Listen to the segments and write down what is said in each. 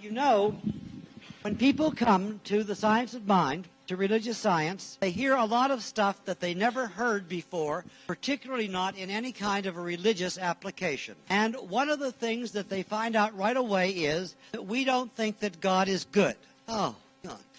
You know, when people come to the science of mind, to religious science, they hear a lot of stuff that they never heard before, particularly not in any kind of a religious application. And one of the things that they find out right away is that we don't think that God is good. Oh,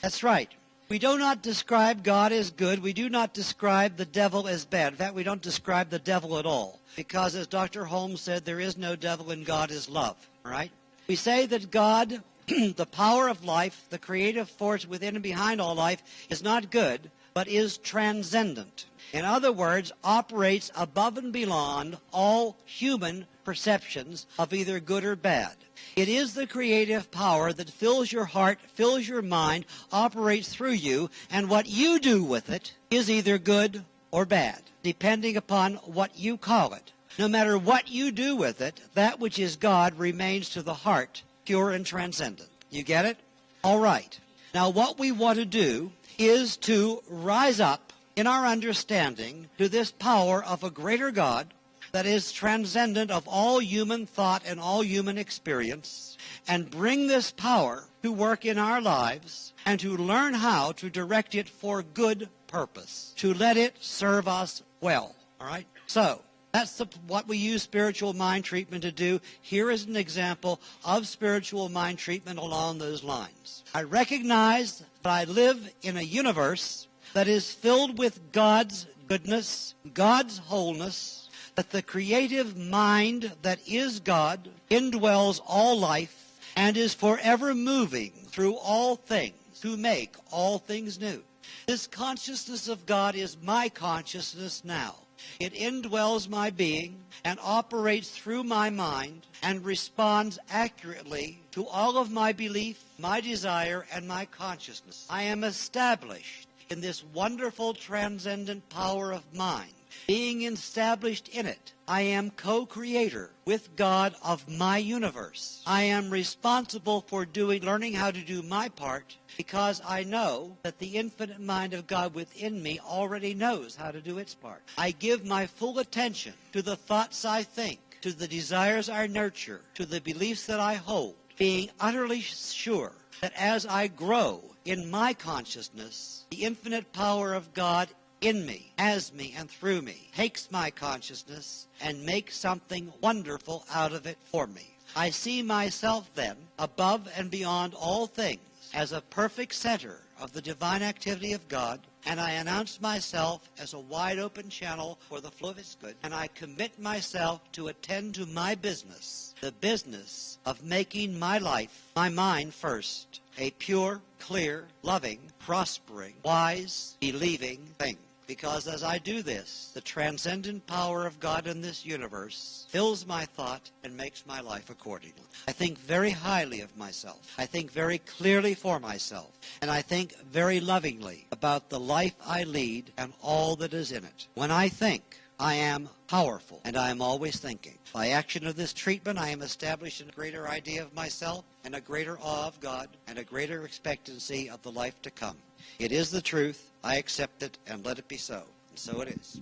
that's right. We do not describe God as good. We do not describe the devil as bad. In fact, we don't describe the devil at all. Because as Dr. Holmes said, there is no devil and God is love. All right? We say that God, the power of life, the creative force within and behind all life, is not good, but is transcendent. In other words, operates above and beyond all human perceptions of either good or bad. It is the creative power that fills your heart, fills your mind, operates through you, and what you do with it is either good or bad, depending upon what you call it. No matter what you do with it, that which is God remains to the heart pure and transcendent. You get it? All right. Now what we want to do is to rise up in our understanding to this power of a greater God that is transcendent of all human thought and all human experience, and bring this power to work in our lives and to learn how to direct it for good purpose, to let it serve us well. All right? So that's what we use spiritual mind treatment to do. Here is an example of spiritual mind treatment along those lines. I recognize that I live in a universe that is filled with God's goodness, God's wholeness, that the creative mind that is God indwells all life and is forever moving through all things to make all things new. This consciousness of God is my consciousness now. It indwells my being and operates through my mind and responds accurately to all of my belief, my desire, and my consciousness. I am established in this wonderful transcendent power of mind. Being established in it, I am co-creator with God of my universe. I am responsible for learning how to do my part because I know that the infinite mind of God within me already knows how to do its part. I give my full attention to the thoughts I think, to the desires I nurture, to the beliefs that I hold, being utterly sure that as I grow in my consciousness, the infinite power of God in me, as me, and through me, takes my consciousness and makes something wonderful out of it for me. I see myself then, above and beyond all things, as a perfect center of the divine activity of God, and I announce myself as a wide-open channel for the flow of His good, and I commit myself to attend to my business, the business of making my life, my mind first, a pure, clear, loving, prospering, wise, believing thing. Because as I do this, the transcendent power of God in this universe fills my thought and makes my life accordingly. I think very highly of myself. I think very clearly for myself. And I think very lovingly about the life I lead and all that is in it. When I think, I am powerful, and I am always thinking. By action of this treatment, I am establishing a greater idea of myself and a greater awe of God and a greater expectancy of the life to come. It is the truth. I accept it, and let it be so. And so it is.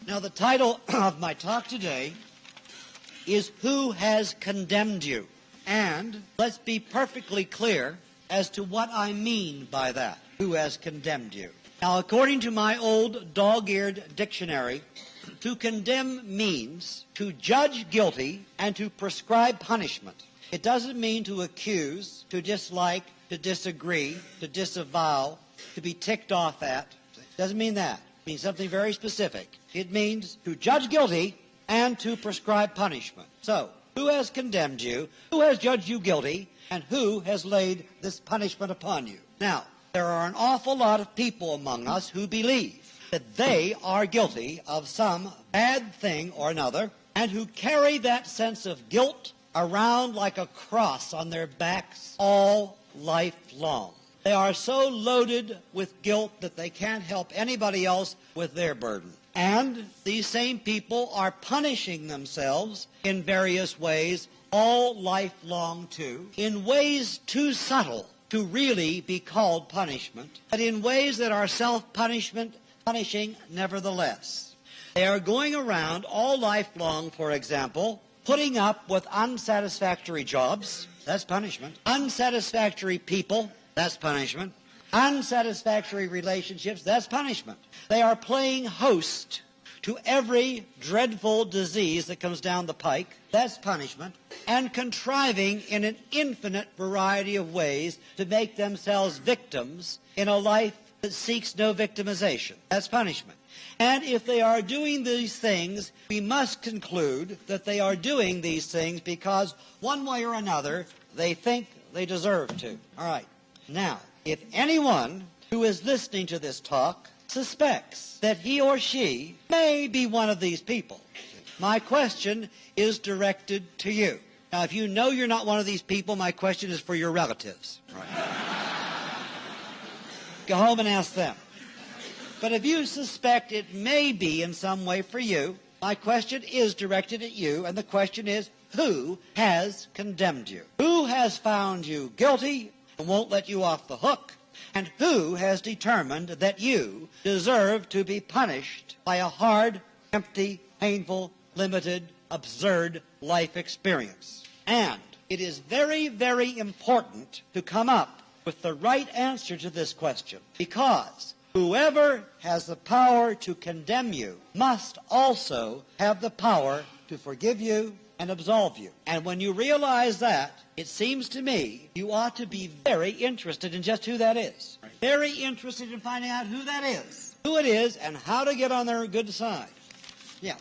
Now, the title of my talk today is Who Has Condemned You? And let's be perfectly clear as to what I mean by that. Who has condemned you? Now, according to my old dog-eared dictionary, to condemn means to judge guilty and to prescribe punishment. It doesn't mean to accuse, to dislike, to disagree, to disavow, to be ticked off at. It doesn't mean that. It means something very specific. It means to judge guilty and to prescribe punishment. So, who has condemned you? Who has judged you guilty? And who has laid this punishment upon you? Now, there are an awful lot of people among us who believe that they are guilty of some bad thing or another, and who carry that sense of guilt around like a cross on their backs all life long. They are so loaded with guilt that they can't help anybody else with their burden. And these same people are punishing themselves in various ways all life long too, in ways too subtle to really be called punishment, but in ways that are self-punishing nevertheless. They are going around all life long, for example, putting up with unsatisfactory jobs. that's punishment. Unsatisfactory people, that's punishment. Unsatisfactory relationships, that's punishment. They are playing host to every dreadful disease that comes down the pike, that's punishment, and contriving in an infinite variety of ways to make themselves victims in a life that seeks no victimization, that's punishment. And if they are doing these things, we must conclude that they are doing these things because one way or another they think they deserve to. All right. Now, if anyone who is listening to this talk suspects that he or she may be one of these people, my question is directed to you. Now, if you know you're not one of these people, my question is for your relatives. Right. Go home and ask them. But if you suspect it may be in some way for you, my question is directed at you, and the question is, who has condemned you? Who has found you guilty and won't let you off the hook? And who has determined that you deserve to be punished by a hard, empty, painful, limited, absurd life experience? And it is very, very important to come up with the right answer to this question, because whoever has the power to condemn you must also have the power to forgive you and absolve you. And when you realize that, it seems to me you ought to be very interested in just who that is. Right. Very interested in finding out who that is, who it is, and how to get on their good side. Yeah.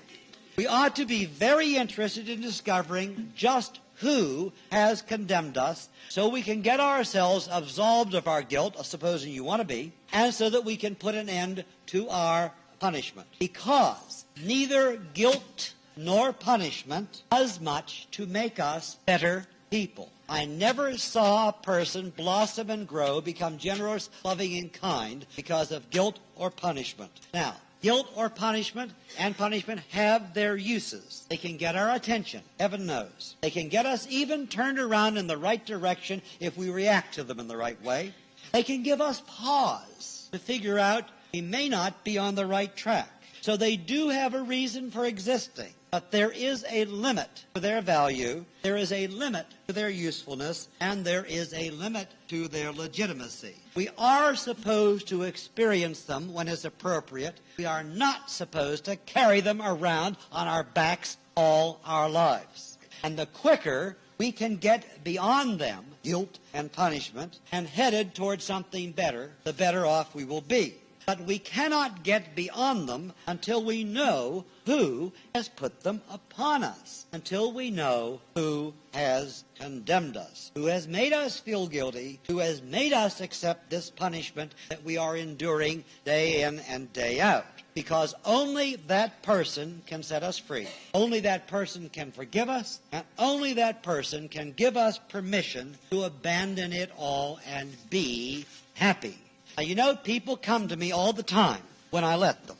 We ought to be very interested in discovering just who has condemned us so we can get ourselves absolved of our guilt, supposing you want to be, and so that we can put an end to our punishment. Because neither guilt nor punishment does much to make us better people. I never saw a person blossom and grow, become generous, loving, and kind because of guilt or punishment. Now, guilt or punishment and punishment have their uses. They can get our attention, heaven knows. They can get us even turned around in the right direction if we react to them in the right way. They can give us pause to figure out we may not be on the right track. So they do have a reason for existing. But there is a limit to their value, there is a limit to their usefulness, and there is a limit to their legitimacy. We are supposed to experience them when it's appropriate. We are not supposed to carry them around on our backs all our lives. And the quicker we can get beyond them, guilt and punishment, and headed towards something better, the better off we will be. But we cannot get beyond them until we know who has put them upon us, until we know who has condemned us, who has made us feel guilty, who has made us accept this punishment that we are enduring day in and day out. Because only that person can set us free. Only that person can forgive us, and only that person can give us permission to abandon it all and be happy. Now, you know, people come to me all the time when I let them.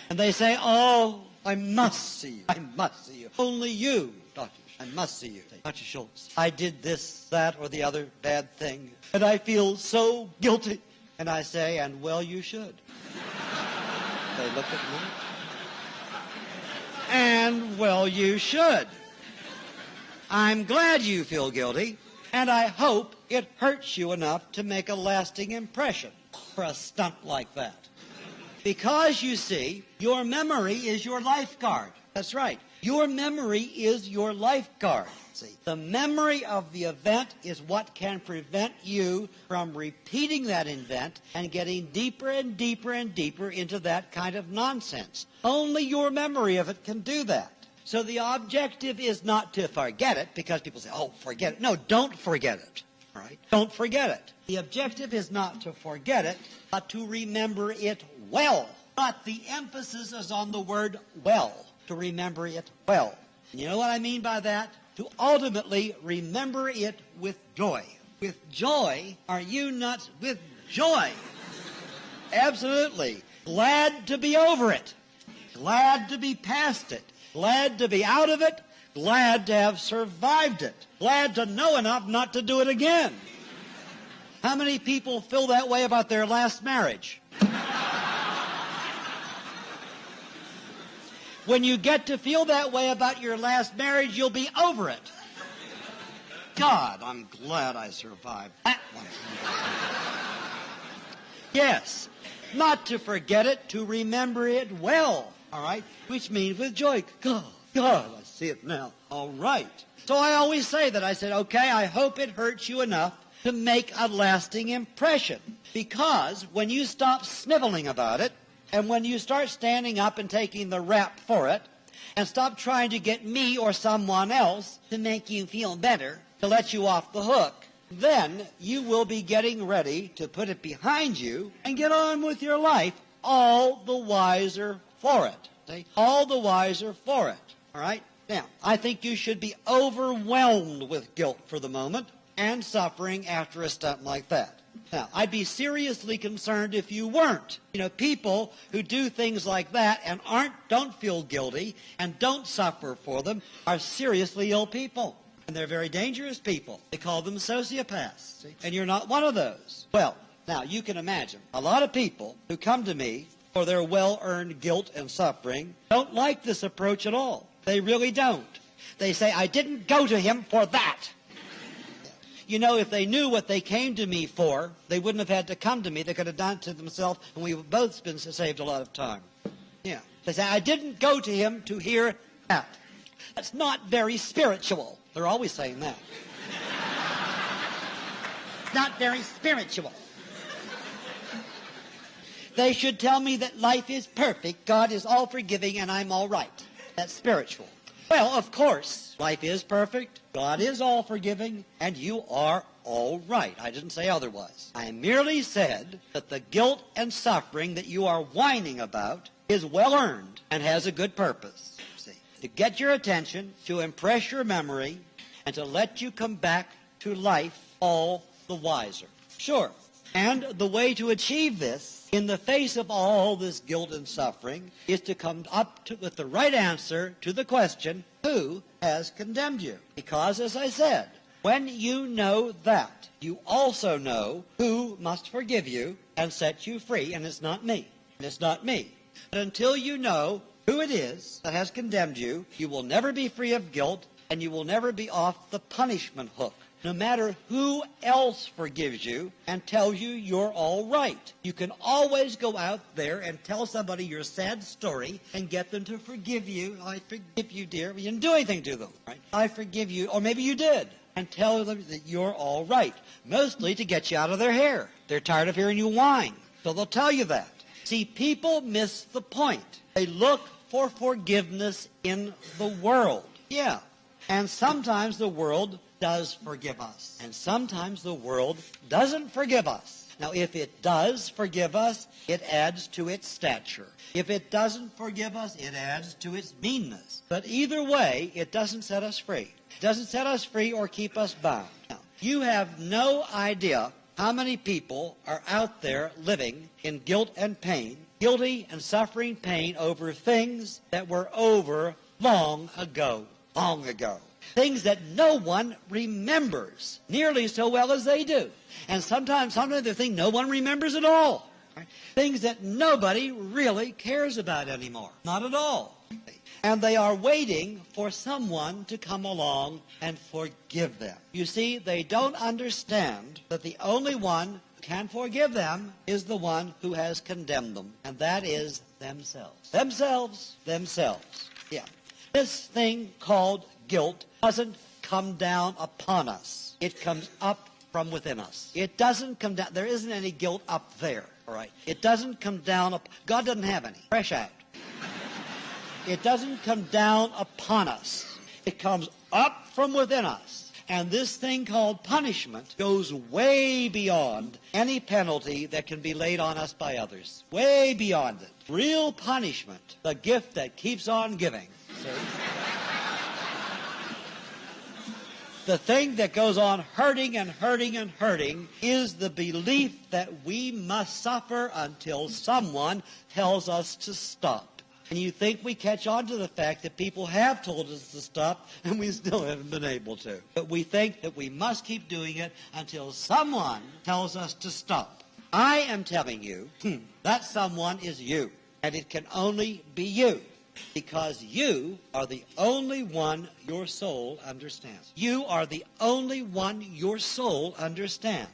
And they say, oh, I must see you. I must see you. Only you, Dr. I must see you. Dr. Shultz, I did this, that, or the other bad thing, and I feel so guilty. And I say, and well, you should. They look at me. And well, you should. I'm glad you feel guilty. And I hope it hurts you enough to make a lasting impression for a stunt like that. Because, you see, your memory is your lifeguard. That's right. Your memory is your lifeguard. See, the memory of the event is what can prevent you from repeating that event and getting deeper and deeper and deeper into that kind of nonsense. Only your memory of it can do that. So the objective is not to forget it, because people say, oh, forget it. No, don't forget it. All right? Don't forget it. The objective is not to forget it, but to remember it well. But the emphasis is on the word well, to remember it well. And you know what I mean by that? To ultimately remember it with joy. With joy, are you not with joy? Absolutely. Glad to be over it. Glad to be past it. Glad to be out of it, glad to have survived it, glad to know enough not to do it again. How many people feel that way about their last marriage? When you get to feel that way about your last marriage, you'll be over it. God, I'm glad I survived that one. Yes, not to forget it, to remember it well, all right? Which means with joy. God, I see it now. All right. So I always say that. I said, okay, I hope it hurts you enough to make a lasting impression. Because when you stop sniveling about it, and when you start standing up and taking the rap for it, and stop trying to get me or someone else to make you feel better, to let you off the hook, then you will be getting ready to put it behind you and get on with your life all the wiser for it. See? All the wiser for it. All right? Now, I think you should be overwhelmed with guilt for the moment and suffering after a stunt like that. Now, I'd be seriously concerned if you weren't. You know, people who do things like that and don't feel guilty and don't suffer for them are seriously ill people. And they're very dangerous people. They call them sociopaths. See? And you're not one of those. Well, now, you can imagine a lot of people who come to me for their well-earned guilt and suffering don't like this approach at all. They really don't. They say, I didn't go to him for that. You know, if they knew what they came to me for, they wouldn't have had to come to me. They could have done it to themselves, and we've both been saved a lot of time. Yeah. They say, I didn't go to him to hear that. That's not very spiritual. They're always saying that. Not very spiritual. They should tell me that life is perfect, God is all forgiving, and I'm all right. That's spiritual. Well, of course, life is perfect, God is all forgiving, and you are all right. I didn't say otherwise. I merely said that the guilt and suffering that you are whining about is well earned and has a good purpose. See, to get your attention, to impress your memory, and to let you come back to life all the wiser. Sure. And the way to achieve this, in the face of all this guilt and suffering, is to come up with the right answer to the question, who has condemned you? Because, as I said, when you know that, you also know who must forgive you and set you free, and it's not me. And it's not me. But until you know who it is that has condemned you, you will never be free of guilt, and you will never be off the punishment hook. No matter who else forgives you and tells you you're all right. You can always go out there and tell somebody your sad story and get them to forgive you. I forgive you, dear. You didn't do anything to them, right? I forgive you, or maybe you did. And tell them that you're all right. Mostly to get you out of their hair. They're tired of hearing you whine. So they'll tell you that. See, people miss the point. They look for forgiveness in the world. Yeah. And sometimes the world does forgive us. And sometimes the world doesn't forgive us. Now, if it does forgive us, it adds to its stature. If it doesn't forgive us, it adds to its meanness. But either way, it doesn't set us free. It doesn't set us free or keep us bound. Now, you have no idea how many people are out there living in guilt and pain, guilty and suffering pain over things that were over long ago. Long ago. Things that no one remembers nearly so well as they do. And sometimes they think no one remembers at all. Right? Things that nobody really cares about anymore. Not at all. And they are waiting for someone to come along and forgive them. You see, they don't understand that the only one who can forgive them is the one who has condemned them. And that is themselves. Themselves. Yeah. This thing called guilt doesn't come down upon us. It comes up from within us. It doesn't come down. There isn't any guilt up there. All right. It doesn't come down up. God doesn't have any. Fresh out. It doesn't come down upon us. It comes up from within us. And this thing called punishment goes way beyond any penalty that can be laid on us by others. Way beyond it. Real punishment. The gift that keeps on giving. See? The thing that goes on hurting and hurting and hurting is the belief that we must suffer until someone tells us to stop. And you think we catch on to the fact that people have told us to stop and we still haven't been able to. But we think that we must keep doing it until someone tells us to stop. I am telling you that someone is you. And it can only be you. Because you are the only one your soul understands. You are the only one your soul understands.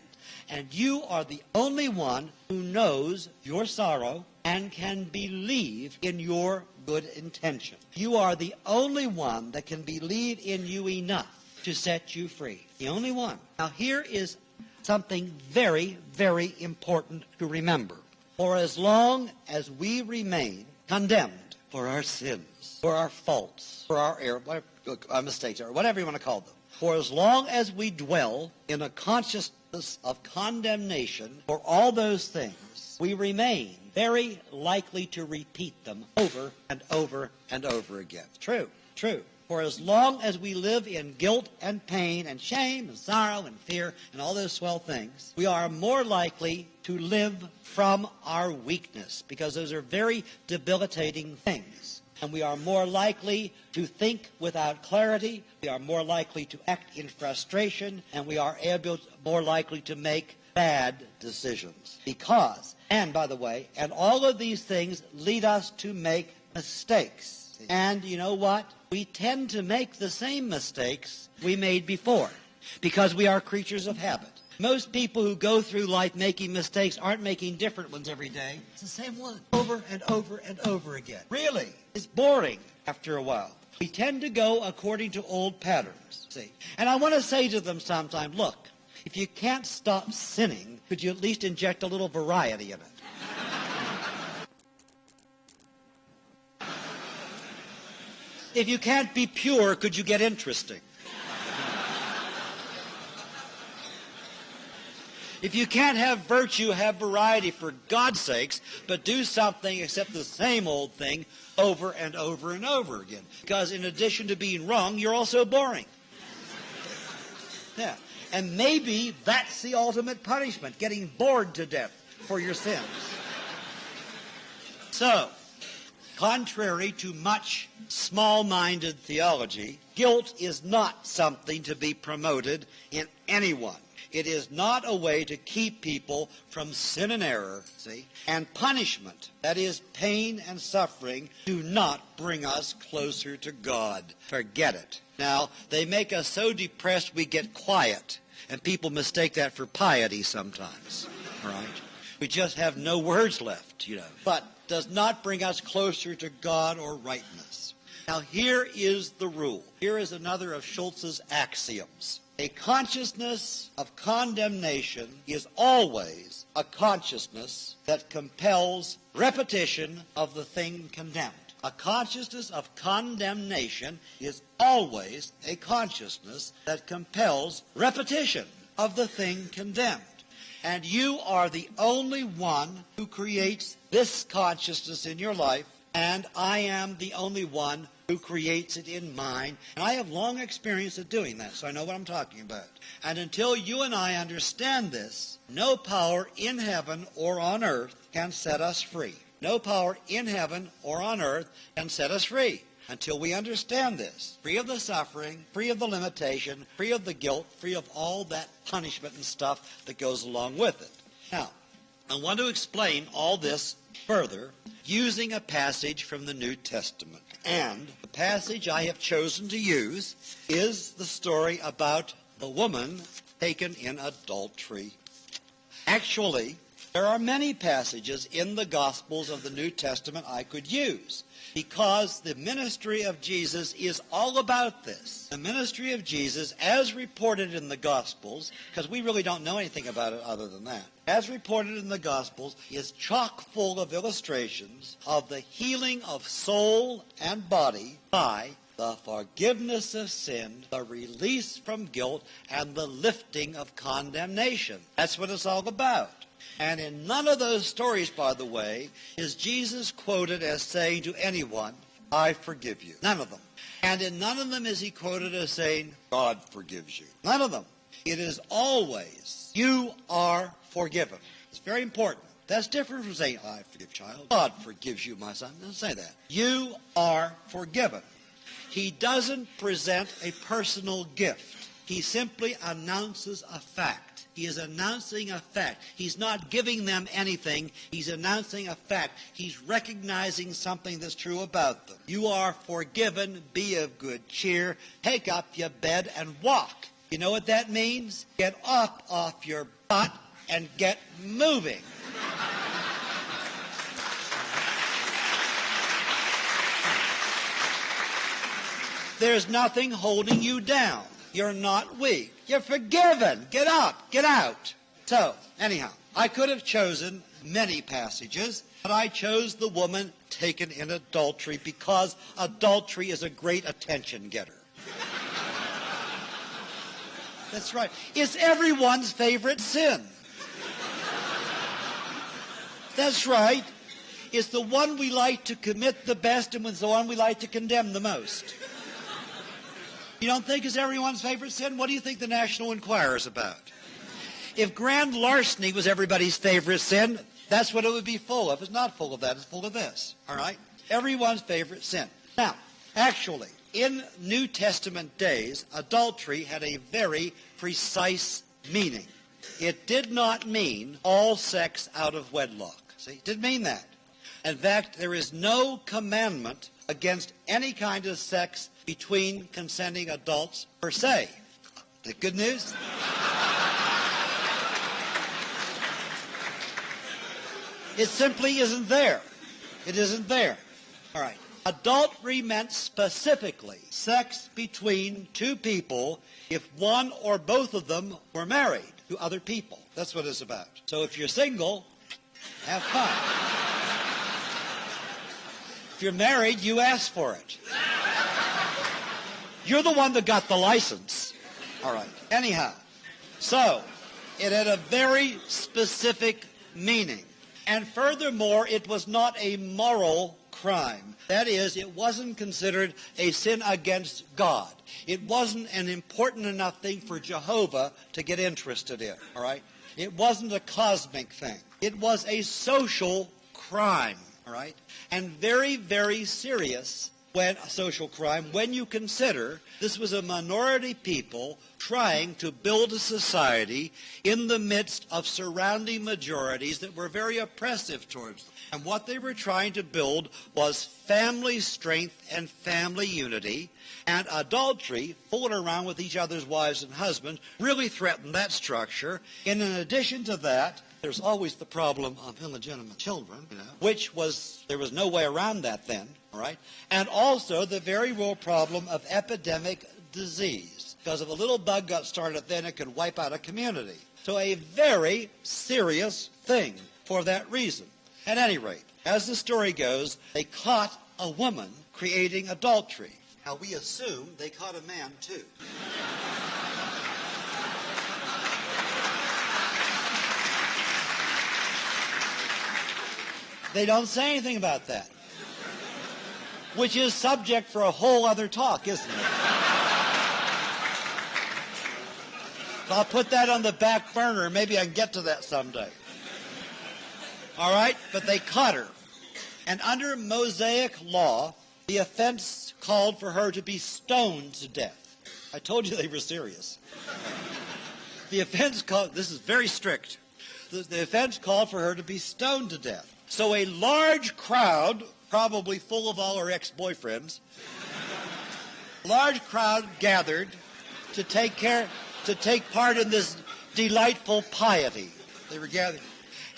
And you are the only one who knows your sorrow and can believe in your good intention. You are the only one that can believe in you enough to set you free. The only one. Now here is something very, very important to remember. For as long as we remain condemned for our sins, for our faults, for our mistakes, or whatever you want to call them, for as long as we dwell in a consciousness of condemnation for all those things, we remain very likely to repeat them over and over and over again. True, true. For as long as we live in guilt and pain and shame and sorrow and fear and all those swell things, we are more likely to live from our weakness, because those are very debilitating things. And we are more likely to think without clarity, we are more likely to act in frustration, and we are more likely to make bad decisions. Because, and by the way, and all of these things lead us to make mistakes. And you know what? We tend to make the same mistakes we made before, because we are creatures of habit. Most people who go through life making mistakes aren't making different ones every day. It's the same one over and over and over again. Really, it's boring after a while. We tend to go according to old patterns, see. And I want to say to them sometimes, look, if you can't stop sinning, could you at least inject a little variety in it? If you can't be pure, could you get interesting? If you can't have virtue, have variety, for God's sakes, but do something except the same old thing over and over and over again. Because in addition to being wrong, you're also boring. Yeah. And maybe that's the ultimate punishment, getting bored to death for your sins. So, contrary to much small-minded theology, guilt is not something to be promoted in anyone. It is not a way to keep people from sin and error, see? And punishment, that is pain and suffering, do not bring us closer to God. Forget it. Now, they make us so depressed we get quiet, and people mistake that for piety sometimes, right? We just have no words left, you know. But does not bring us closer to God or rightness. Now, here is the rule. Here is another of Shultz's axioms. A consciousness of condemnation is always a consciousness that compels repetition of the thing condemned. A consciousness of condemnation is always a consciousness that compels repetition of the thing condemned. And you are the only one who creates this consciousness in your life, and I am the only one who creates it in mine. And I have long experience of doing that, so I know what I'm talking about. And until you and I understand this, no power in heaven or on earth can set us free. No power in heaven or on earth can set us free until we understand this. Free of the suffering, free of the limitation, free of the guilt, free of all that punishment and stuff that goes along with it. Now, I want to explain all this further using a passage from the New Testament. And the passage I have chosen to use is the story about the woman taken in adultery. Actually, there are many passages in the Gospels of the New Testament I could use, because the ministry of Jesus is all about this. The ministry of Jesus, as reported in the Gospels, because we really don't know anything about it other than that, as reported in the Gospels, is chock full of illustrations of the healing of soul and body by the forgiveness of sin, the release from guilt, and the lifting of condemnation. That's what it's all about. And in none of those stories, by the way, is Jesus quoted as saying to anyone, I forgive you. None of them. And in none of them is he quoted as saying, God forgives you. None of them. It is always, you are forgiven. It's very important. That's different from saying, I forgive, child. God forgives you, my son. Doesn't say that. You are forgiven. He doesn't present a personal gift. He simply announces a fact. He is announcing a fact. He's not giving them anything. He's announcing a fact. He's recognizing something that's true about them. You are forgiven. Be of good cheer. Take up your bed and walk. You know what that means? Get up off your butt and get moving. There's nothing holding you down. You're not weak. You're forgiven. Get up. Get out. So, anyhow, I could have chosen many passages, but I chose the woman taken in adultery because adultery is a great attention getter. That's right. It's everyone's favorite sin. That's right. It's the one we like to commit the best, and it's the one we like to condemn the most. You don't think it's everyone's favorite sin? What do you think the National Enquirer is about? If grand larceny was everybody's favorite sin, that's what it would be full of. It's not full of that. It's full of this. All right? Everyone's favorite sin. Now, actually, in New Testament days, adultery had a very precise meaning. It did not mean all sex out of wedlock. See? It didn't mean that. In fact, there is no commandment against any kind of sex between consenting adults per se. Is that good news? It simply isn't there. It isn't there. All right. Adultery meant specifically sex between two people if one or both of them were married to other people. That's what it's about. So if you're single, have fun. If you're married, you ask for it. You're the one that got the license. All right. Anyhow, so it had a very specific meaning. And furthermore, it was not a moral crime. That is, it wasn't considered a sin against God. It wasn't an important enough thing for Jehovah to get interested in. All right? It wasn't a cosmic thing. It was a social crime. All right? And very, very serious when a social crime, when you consider this was a minority people trying to build a society in the midst of surrounding majorities that were very oppressive towards them. And what they were trying to build was family strength and family unity, and adultery, fooling around with each other's wives and husbands, really threatened that structure. And in addition to that, there's always the problem of illegitimate children, which was, there was no way around that then, all right? And also the very real problem of epidemic disease. Because if a little bug got started then, it could wipe out a community. So a very serious thing for that reason. At any rate, as the story goes, they caught a woman creating adultery. Now we assume they caught a man too. They don't say anything about that, which is subject for a whole other talk, isn't it? So I'll put that on the back burner. Maybe I can get to that someday. All right? But they caught her. And under Mosaic law, the offense called for her to be stoned to death. I told you they were serious. The offense called, this is very strict. The offense called for her to be stoned to death. So a large crowd, probably full of all her ex-boyfriends, large crowd gathered to take part in this delightful piety. They were gathered.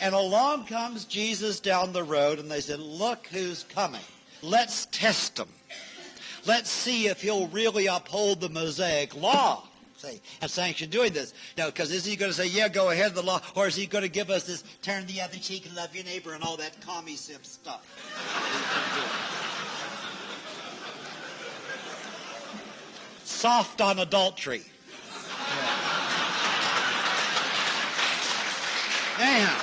And along comes Jesus down the road, and they said, look who's coming. Let's test him. Let's see if he'll really uphold the Mosaic law. And sanction doing this. Now, because is he going to say, yeah, go ahead, the law, or is he going to give us this turn the other cheek and love your neighbor and all that commie simp stuff? Soft on adultery. Yeah. Anyhow,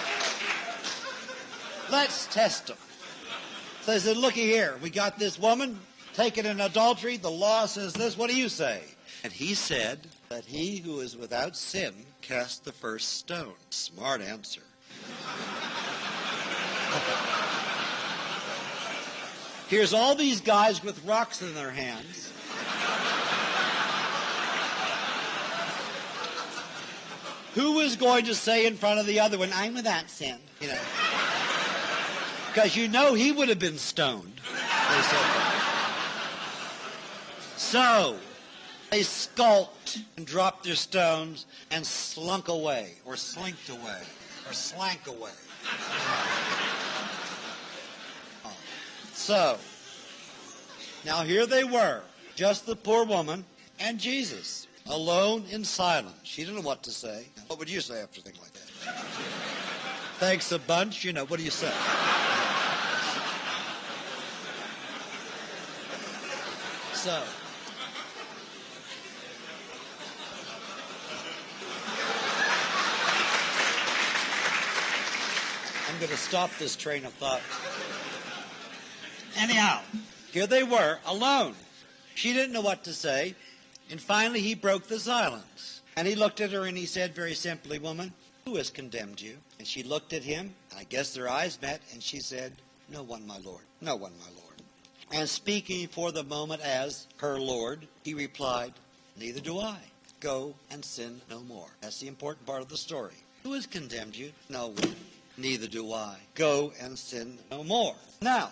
let's test him. So they said, looky here, we got this woman taken in adultery. The law says this. What do you say? And he said that he who is without sin cast the first stone. Smart answer. Here's all these guys with rocks in their hands. who was going to say in front of the other one, I'm without sin, you know? Because you know he would have been stoned. They said that. So they skulked and dropped their stones and slunk away, or slinked away, or slank away. So, now here they were, just the poor woman and Jesus, alone in silence. She didn't know what to say. What would you say after a thing like that? Thanks a bunch, you know, what do you say? So, I'm going to stop this train of thought. Anyhow, here they were, alone. She didn't know what to say. And finally, he broke the silence. And he looked at her and he said very simply, woman, who has condemned you? And she looked at him. I guess their eyes met. And she said, no one, my Lord. No one, my Lord. And speaking for the moment as her Lord, he replied, neither do I. Go and sin no more. That's the important part of the story. Who has condemned you? No one. Neither do I. Go and sin no more. Now,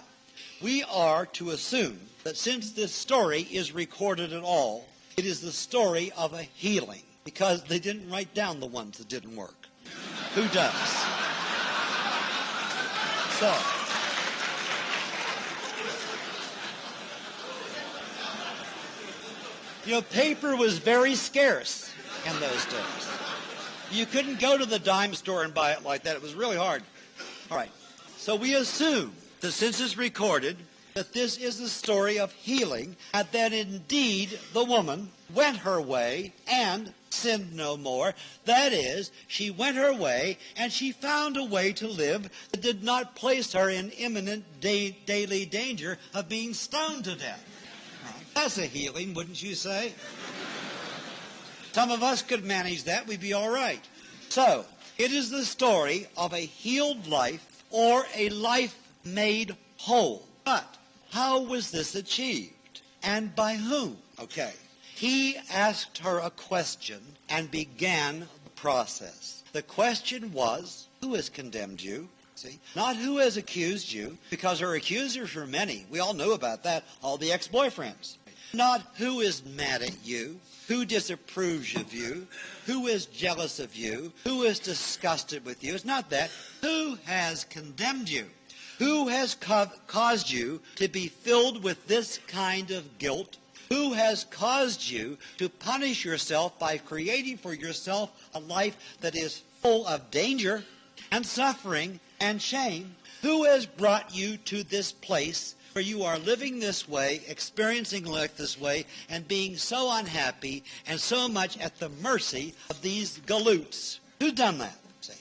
we are to assume that since this story is recorded at all, it is the story of a healing, because they didn't write down the ones that didn't work. Who does? So, you know, paper was very scarce in those days. You couldn't go to the dime store and buy it like that. It was really hard. All right. So we assume that since it's recorded, that this is the story of healing, and that indeed the woman went her way and sinned no more. That is, she went her way and she found a way to live that did not place her in imminent daily danger of being stoned to death. That's a healing, wouldn't you say? Some of us could manage that. We'd be all right. So, it is the story of a healed life or a life made whole. But how was this achieved? And by whom? Okay. He asked her a question and began the process. The question was, who has condemned you? See? Not who has accused you, because her accusers were many. We all know about that, all the ex-boyfriends. Not who is mad at you, who disapproves of you, who is jealous of you, who is disgusted with you. It's not that. Who has condemned you? Who has caused you to be filled with this kind of guilt? Who has caused you to punish yourself by creating for yourself a life that is full of danger and suffering and shame? Who has brought you to this place where you are living this way, experiencing life this way, and being so unhappy and so much at the mercy of these galoots? Who's done that? See?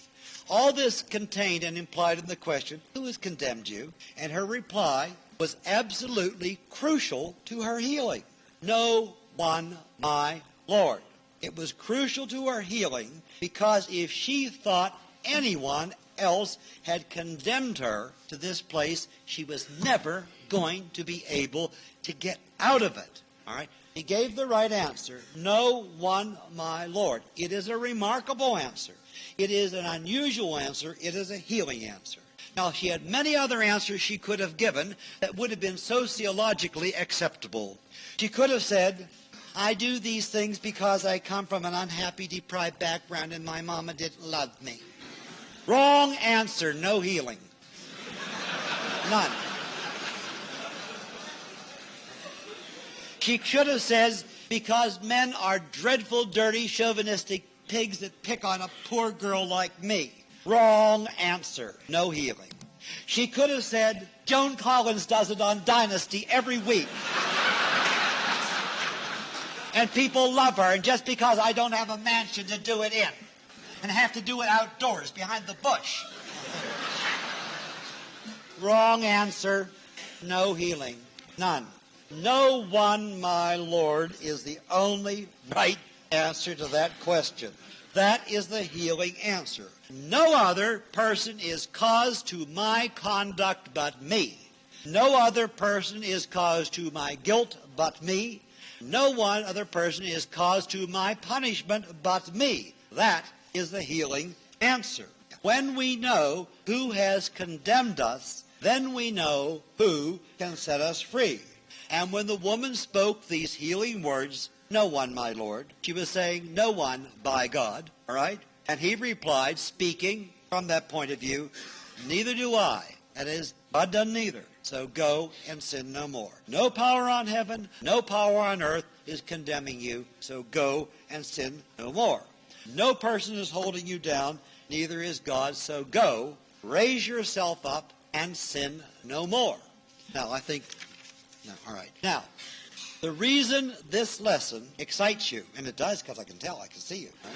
All this contained and implied in the question, who has condemned you? And her reply was absolutely crucial to her healing. No one, my Lord. It was crucial to her healing because if she thought anyone else had condemned her to this place, she was never going to be able to get out of it. All right? He gave the right answer. No one, my Lord. It is a remarkable answer. It is an unusual answer. It is a healing answer. Now, she had many other answers she could have given that would have been sociologically acceptable. She could have said, I do these things because I come from an unhappy, deprived background and my mama didn't love me. Wrong answer. No healing. None. She should have said, because men are dreadful, dirty, chauvinistic pigs that pick on a poor girl like me. Wrong answer. No healing. She could have said, Joan Collins does it on Dynasty every week. And people love her, and just because I don't have a mansion to do it in, and have to do it outdoors, behind the bush. Wrong answer. No healing. None. No one, my Lord, is the only right answer to that question. That is the healing answer. No other person is cause to my conduct but me. No other person is cause to my guilt but me. No one other person is cause to my punishment but me. That is the healing answer. When we know who has condemned us, then we know who can set us free. And when the woman spoke these healing words, "No one, my Lord," she was saying, "No one by God," all right? And he replied, speaking from that point of view, "Neither do I." That is, God doesn't either. So go and sin no more. No power on heaven, no power on earth is condemning you. So go and sin no more. No person is holding you down, neither is God. So go, raise yourself up, and sin no more. Now, all right. Now, the reason this lesson excites you, and it does because I can tell, I can see you. Right?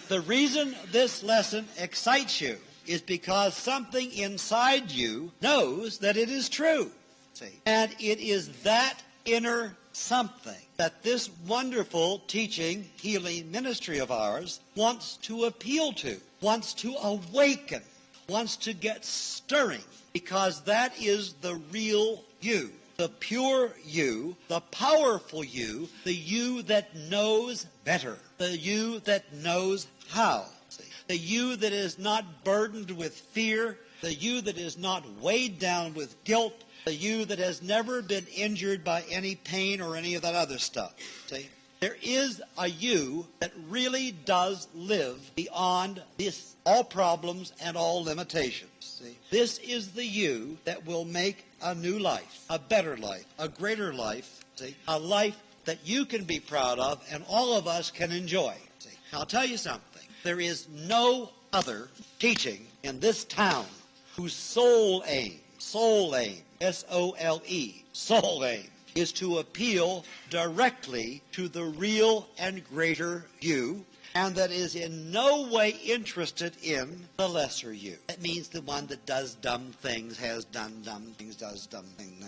The reason this lesson excites you is because something inside you knows that it is true. See? And it is that inner something that this wonderful teaching, healing ministry of ours wants to appeal to, wants to awaken, wants to get stirring, because that is the real you, the pure you, the powerful you, the you that knows better, the you that knows how. The you that is not burdened with fear, the you that is not weighed down with guilt, the you that has never been injured by any pain or any of that other stuff. See? There is a you that really does live beyond this, all problems and all limitations. See? This is the you that will make a new life, a better life, a greater life, see? A life that you can be proud of and all of us can enjoy. See? Now, I'll tell you something. There is no other teaching in this town whose sole aim, S-O-L-E, sole aim, is to appeal directly to the real and greater you, and that is in no way interested in the lesser you. That means the one that does dumb things, has done dumb things, does dumb things.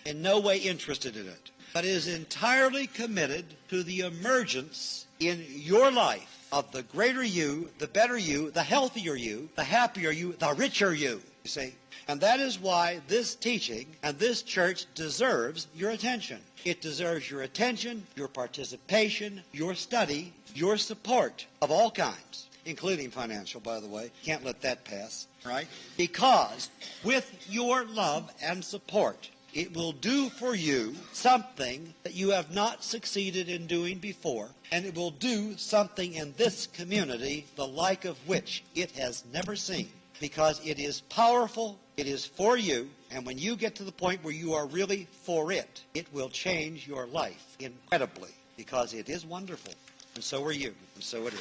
In no way interested in it, but is entirely committed to the emergence in your life of the greater you, the better you, the healthier you, the happier you, the richer you see. And that is why this teaching and this church deserves your attention. It deserves your attention, your participation, your study, your support of all kinds, including financial, by the way. Can't let that pass, right? Because with your love and support, it will do for you something that you have not succeeded in doing before, and it will do something in this community the like of which it has never seen, because it is powerful, it is for you, and when you get to the point where you are really for it, it will change your life incredibly, because it is wonderful, and so are you, and so it is.